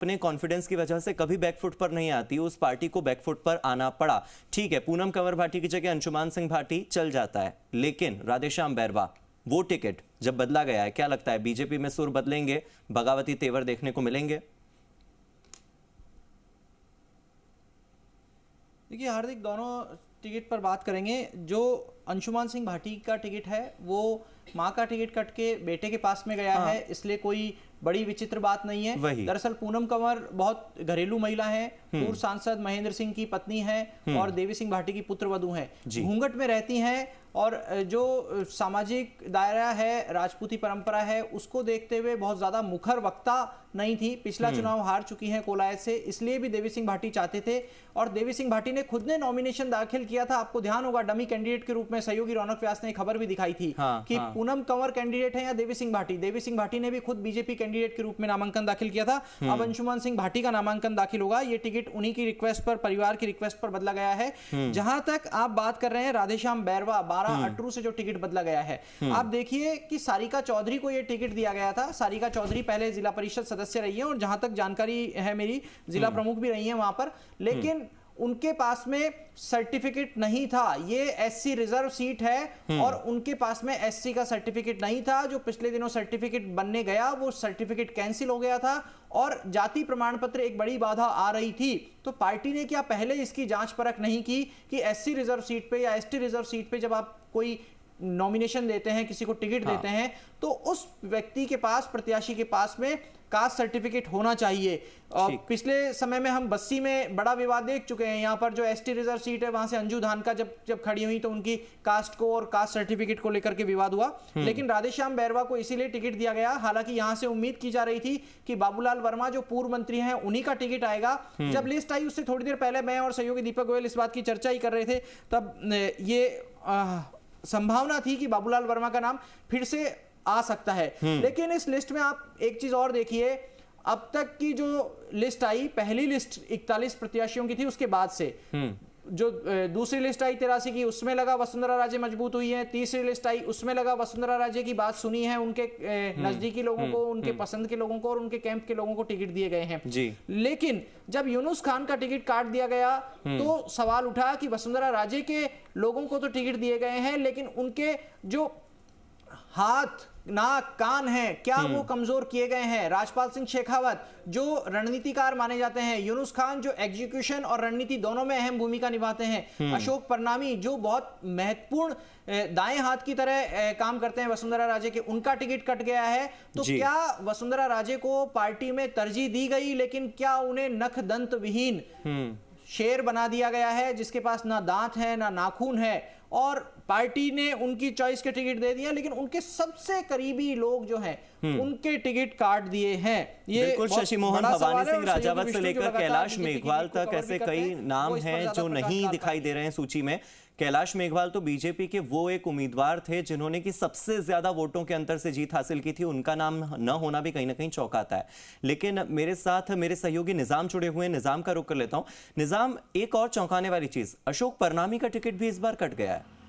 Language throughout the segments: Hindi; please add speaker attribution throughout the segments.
Speaker 1: अपने कॉन्फिडेंस की वजह से कभी बैकफुट पर नहीं आती, उस पार्टी को बैकफुट पर आना पड़ा। ठीक है, पूनम कंवर भाटी की जगह अंशुमान सिंह भाटी चल जाता है, लेकिन राधेश्याम बैरवा वो टिकट जब बदला गया है, क्या लगता है बीजेपी में सुर बदलेंगे, बगावती तेवर देखने को मिलेंगे?
Speaker 2: देखिए हार्दिक, दोनों टिकट पर बात करेंगे। जो अंशुमान सिंह भाटी का टिकट है वो मां का टिकट कट के बेटे के पास में गया है, इसलिए कोई बड़ी विचित्र बात नहीं है। दरअसल पूनम कंवर बहुत घरेलू महिला है, पूर्व सांसद महेंद्र सिंह की पत्नी है और देवी सिंह भाटी की पुत्रवधू हैं, घूंघट में रहती हैं और जो सामाजिक दायरा है, राजपूती परंपरा है, उसको देखते हुए बहुत ज्यादा मुखर वक्ता नहीं थी। पिछला चुनाव हार चुकी हैं कोलायत से, इसलिए भी देवी सिंह भाटी चाहते थे और देवी सिंह भाटी ने खुद ने नॉमिनेशन दाखिल किया था। आपको ध्यान होगा डमी कैंडिडेट के रूप में सहयोगी रौनक व्यास ने खबर भी दिखाई थी कि पूनम कंवर कैंडिडेट है या देवी सिंह भाटी। देवी सिंह भाटी ने भी खुद बीजेपी कैंडिडेट के रूप में नामांकन दाखिल किया था। अब अंशुमान सिंह भाटी का नामांकन दाखिल होगा। ये टिकट उन्हीं की रिक्वेस्ट पर, परिवार की रिक्वेस्ट पर बदला गया है। जहां तक आप बात कर रहे हैं राधेश्याम बैरवा 12 अटरू से जो टिकट बदला गया है, आप देखिए कि सारिका चौधरी को यह टिकट दिया गया था। सारिका चौधरी पहले जिला परिषद सदस्य रही है और जहां तक जानकारी है मेरी जिला प्रमुख भी रही है वहां पर, लेकिन उनके पास में सर्टिफिकेट नहीं था। ये एससी रिजर्व सीट है और उनके पास में एससी का सर्टिफिकेट नहीं था। जो पिछले दिनों सर्टिफिकेट बनने गया वो सर्टिफिकेट कैंसिल हो गया था और जाति प्रमाण पत्र एक बड़ी बाधा आ रही थी। तो पार्टी ने क्या पहले इसकी जांच परख नहीं की कि एससी रिजर्व सीट पे या एसटी रिजर्व सीट पे जब आप कोई नॉमिनेशन देते हैं, किसी को टिकट देते हैं, तो उस व्यक्ति के पास, प्रत्याशी के पास में कास्ट सर्टिफिकेट होना चाहिए। पिछले समय में हम बस्सी में बड़ा विवाद देख चुके हैं। यहाँ पर जो एसटी रिजर्व सीट है वहां से अंजू धानका जब खड़ी हुई तो उनकी कास्ट को और कास्ट सर्टिफिकेट को लेकर के विवाद हुआ, लेकिन राधेश्याम बैरवा को इसीलिए टिकट दिया गया। हालांकि यहां से उम्मीद की जा रही थी कि बाबूलाल वर्मा जो पूर्व मंत्री हैं उन्हीं का टिकट आएगा। जब लिस्ट आई उससे थोड़ी देर पहले मैं और सहयोगी दीपक गोयल इस बात की चर्चा ही कर रहे थे, तब ये संभावना थी कि बाबूलाल वर्मा का नाम फिर से आ सकता है। लेकिन इस लिस्ट में आप एक चीज और देखिए, अब तक की जो लिस्ट आई, पहली लिस्ट 41 प्रत्याशियों की थी, उसके बाद से जो दूसरी लिस्ट आई 83 की, उसमें लगा वसुंधरा राजे मजबूत हुई है। तीसरी लिस्ट आई उसमें लगा वसुंधरा राजे की बात सुनी है, उनके नजदीकी लोगों को, उनके पसंद के लोगों को और उनके कैंप के लोगों को टिकट दिए गए हैं जी। लेकिन जब यूनुस खान का टिकट काट दिया गया तो सवाल उठा कि वसुंधरा राजे के लोगों को तो टिकट दिए गए हैं, लेकिन उनके जो हाथ, नाक, कान हैं, क्या वो कमजोर किए गए हैं? राजपाल सिंह शेखावत जो रणनीतिकार माने जाते हैं, यूनुस खान जो एग्जीक्यूशन और रणनीति दोनों में अहम भूमिका निभाते हैं, अशोक परनामी जो बहुत महत्वपूर्ण दाएं हाथ की तरह काम करते हैं वसुंधरा राजे के, उनका टिकट कट गया है। तो क्या वसुंधरा राजे को पार्टी में तरजीह दी गई, लेकिन क्या उन्हें नख दंत विहीन शेर बना दिया गया है जिसके पास ना दांत है ना नाखून है, और पार्टी ने उनकी चॉइस के टिकट दे दिया, लेकिन उनके सबसे करीबी लोग जो हैं उनके टिकट काट दिए हैं। ये
Speaker 1: बिल्कुल शशि मोहन भवानी सिंह राजावत से लेकर कैलाश मेघवाल तक ऐसे कई नाम हैं जो नहीं दिखाई दे रहे हैं सूची में। कैलाश मेघवाल तो बीजेपी के वो एक उम्मीदवार थे जिन्होंने की सबसे ज्यादा वोटों के अंतर से जीत हासिल की थी, उनका नाम न होना भी कहीं ना कहीं चौंकाता है। लेकिन मेरे साथ मेरे सहयोगी निजाम जुड़े हुए हैं, निजाम का रुख कर लेता हूं। निजाम, एक और चौंकाने वाली चीज, अशोक परनामी का टिकट भी इस बार कट गया है।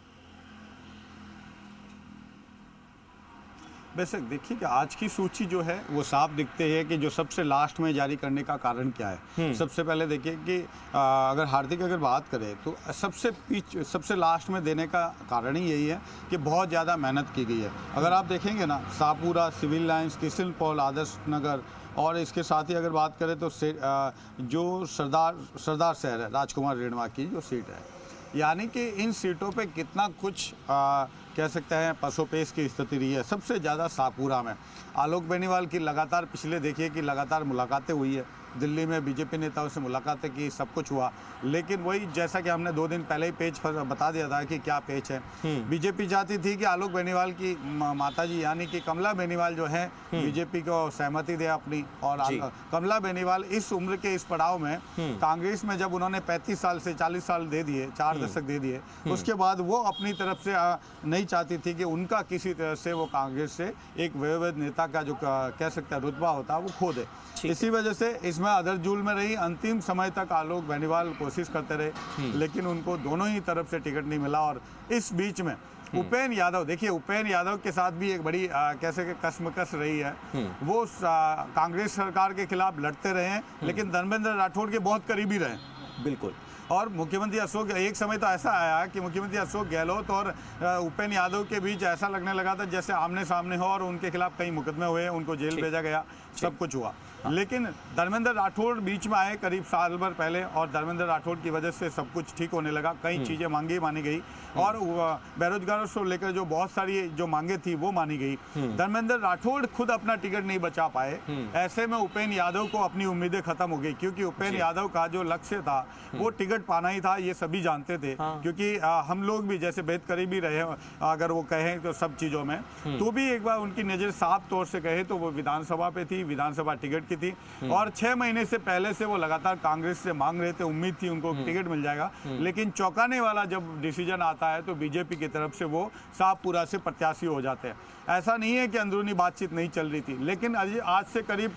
Speaker 3: वैसे देखिए कि आज की सूची जो है वो साफ दिखते है कि जो सबसे लास्ट में जारी करने का कारण क्या है। सबसे पहले देखिए कि अगर हार्दिक अगर बात करें तो सबसे लास्ट में देने का कारण ही यही है कि बहुत ज़्यादा मेहनत की गई है। अगर आप देखेंगे ना, सापुरा, सिविल लाइन्स, किशन पॉल, आदर्श नगर और इसके साथ ही अगर बात करें तो जो सरदार शहर है, राजकुमार रेणवा की जो सीट है, यानी कि इन सीटों पे कितना कुछ कह सकते हैं पसोपेश की स्थिति रही है। सबसे ज़्यादा सापुरा में आलोक बेनीवाल की लगातार, पिछले देखिए कि लगातार मुलाकातें हुई है, दिल्ली में बीजेपी नेताओं से मुलाकातें की, सब कुछ हुआ, लेकिन वही जैसा कि हमने 2 दिन पहले ही पेज पर बता दिया था कि क्या पेज है। बीजेपी चाहती थी कि आलोक बेनीवाल की माताजी यानी कि कमला बेनीवाल जो है बीजेपी को सहमति दे अपनी, और कमला बेनीवाल इस उम्र के इस पड़ाव में कांग्रेस में जब उन्होंने 35 साल से 40 साल दे दिए, 4 दशक दे दिए, उसके बाद वो अपनी तरफ से नहीं चाहती थी कि उनका किसी तरह से वो कांग्रेस से एक वयोवृद्ध नेता का जो कह सकते हैं रुतबा होता है वो खो दे। इसी वजह से इसमें अदरजूल में रही, अंतिम समय तक आलोक बेनीवाल कोशिश करते रहे, लेकिन उनको दोनों ही तरफ से टिकट नहीं मिला। और इस बीच में उपेंद्र यादव, देखिए उपेंद्र यादव के साथ भी एक बड़ी कैसे कि कसमकस रही है। वो कांग्रेस सरकार के खिलाफ लड़ते रहे हैं, लेकिन धर्मेंद्र राठौड़ के बहुत करीबी रहे।
Speaker 1: बिल्कुल।
Speaker 3: और मुख्यमंत्री अशोक, एक समय तो ऐसा आया कि मुख्यमंत्री अशोक गहलोत और उपेंद्र यादव के बीच ऐसा लगने लगा था जैसे आमने सामने हो, और उनके खिलाफ कई मुकदमे हुए, उनको जेल भेजा गया, सब कुछ हुआ। लेकिन धर्मेंद्र राठौड़ बीच में आए करीब साल भर पहले, और धर्मेंद्र राठौड़ की वजह से सब कुछ ठीक होने लगा। कई चीज़ें मानी गई, और बेरोजगारों से लेकर जो बहुत सारी जो मांगे थी वो मानी गई। धर्मेंद्र राठौड़ खुद अपना टिकट नहीं बचा पाए, ऐसे में उपेंद्र यादव को अपनी उम्मीदें खत्म हो गई, क्योंकि उपेंद्र यादव का जो लक्ष्य था वो टिकट पाना ही था, ये सभी जानते थे। क्योंकि हम लोग भी जैसे बेहद करीबी रहे, अगर वो कहें तो सब चीज़ों में, तो भी एक बार उनकी नज़र साफ तौर से कहे तो वो विधानसभा पे थी, विधानसभा टिकट की थी, और 6 महीने से पहले से वो लगातार कांग्रेस से मांग रहे थे, उम्मीद थी उनको टिकट मिल जाएगा। लेकिन चौंकाने वाला जब डिसीजन आता है तो बीजेपी की तरफ से वो शाहपुरा से प्रत्याशी हो जाते हैं। ऐसा नहीं है कि अंदरूनी बातचीत नहीं चल रही थी, लेकिन आज से करीब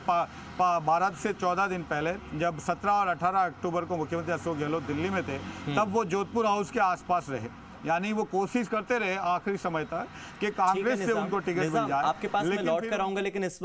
Speaker 3: 12 से 14 दिन पहले, जब 17 और 18 अक्टूबर को मुख्यमंत्री अशोक गहलोत दिल्ली में थे, तब वो जोधपुर हाउस के आसपास रहे। यानी वो कोशिश करते रहे आखिरी समय तक कि कांग्रेस से उनको टिकट मिल जाए।
Speaker 1: आपके पास मैं लौट कर आऊंगा, लेकिन इस